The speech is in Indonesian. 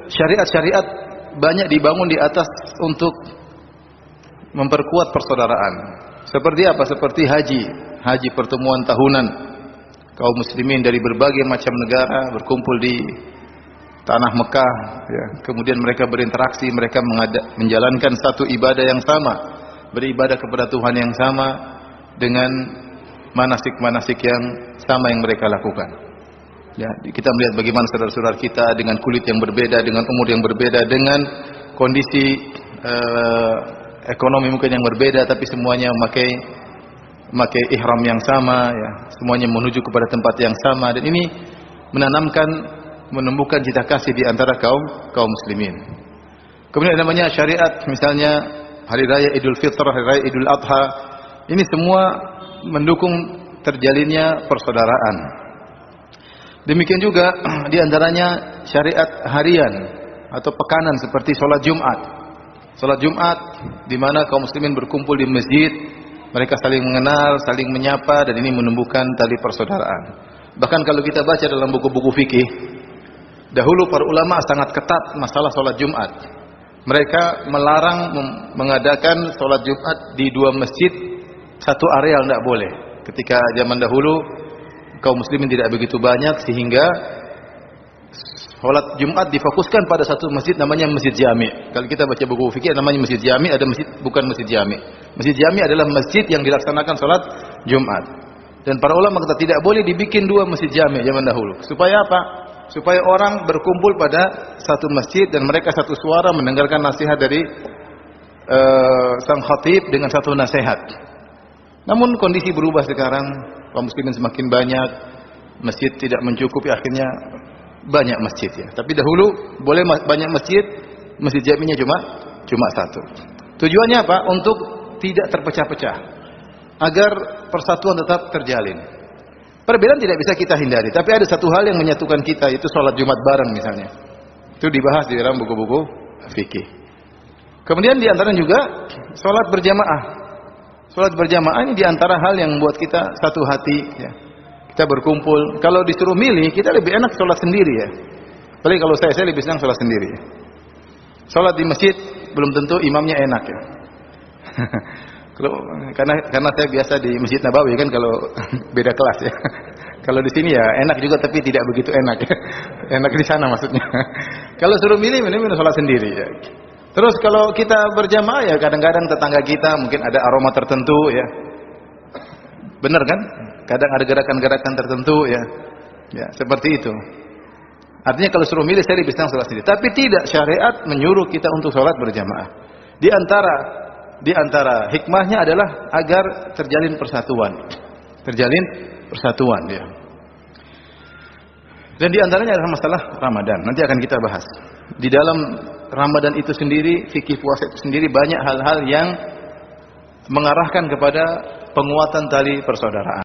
Syariat-syariat banyak dibangun di atas untuk memperkuat persaudaraan. Seperti apa? Seperti haji pertemuan tahunan kaum muslimin dari berbagai macam negara berkumpul di tanah Mekah, ya. Kemudian mereka berinteraksi, mereka menjalankan satu ibadah yang sama, beribadah kepada Tuhan yang sama dengan manasik-manasik yang sama yang mereka lakukan. Ya, kita melihat bagaimana saudara-saudara kita dengan kulit yang berbeda, dengan umur yang berbeda, dengan kondisi ekonomi mungkin yang berbeda, tapi semuanya memakai ihram yang sama, ya. Semuanya menuju kepada tempat yang sama, dan ini menumbuhkan cita kasih di antara kaum muslimin. Kemudian namanya syariat, misalnya hari raya Idul Fitr, hari raya Idul Adha, ini semua mendukung terjalinnya persaudaraan. Demikian juga di antaranya syariat harian atau pekanan seperti sholat Jumat. Sholat Jumat di mana kaum muslimin berkumpul di masjid, mereka saling mengenal, saling menyapa, dan ini menumbuhkan tali persaudaraan. Bahkan kalau kita baca dalam buku-buku fikih, dahulu para ulama sangat ketat masalah sholat Jumat. Mereka melarang mengadakan sholat Jumat di dua masjid satu areal, tidak boleh. Ketika zaman dahulu kaum muslimin tidak begitu banyak, sehingga sholat Jumat difokuskan pada satu masjid namanya Masjid Jami. Kalau kita baca buku fikih namanya Masjid Jami, ada masjid bukan Masjid Jami. Masjid Jami adalah masjid yang dilaksanakan sholat Jumat. Dan para ulama kata tidak boleh dibikin dua Masjid Jami zaman dahulu. Supaya apa? Supaya orang berkumpul pada satu masjid dan mereka satu suara mendengarkan nasihat dari sang khatib dengan satu nasihat. Namun kondisi berubah sekarang, kaum muslimin semakin banyak, masjid tidak mencukupi, akhirnya banyak masjid, ya. Tapi dahulu boleh banyak masjid, Masjid Jaminya cuma satu. Tujuannya apa? Untuk tidak terpecah-pecah, agar persatuan tetap terjalin. Perbedaan tidak bisa kita hindari, tapi ada satu hal yang menyatukan kita, yaitu sholat Jumat bareng misalnya. Itu dibahas di dalam buku-buku fikih. Kemudian di antara juga sholat berjamaah. Sholat berjamaah ini diantara hal yang membuat kita satu hati, ya. Kita berkumpul. Kalau disuruh milih, kita lebih enak sholat sendiri, ya. Apalagi kalau saya lebih senang sholat sendiri, ya. Sholat di masjid belum tentu imamnya enak, ya. karena saya biasa di Masjid Nabawi kan, kalau beda kelas, ya. Kalau di sini ya enak juga, tapi tidak begitu enak, ya. Enak di sana maksudnya. Kalau suruh milih, mending sholat sendiri, ya. Terus kalau kita berjamaah, ya kadang-kadang tetangga kita mungkin ada aroma tertentu, ya. Benar kan? Kadang ada gerakan-gerakan tertentu, ya. Ya, seperti itu. Artinya kalau suruh milih, saya lebih senang sholat sendiri. Tapi tidak, syariat menyuruh kita untuk sholat berjamaah. Di antara hikmahnya adalah agar terjalin persatuan. Terjalin persatuan, ya. Dan di antaranya adalah masalah Ramadan. Nanti akan kita bahas. Di dalam Ramadan itu sendiri, fikih puasa itu sendiri, banyak hal-hal yang mengarahkan kepada penguatan tali persaudaraan.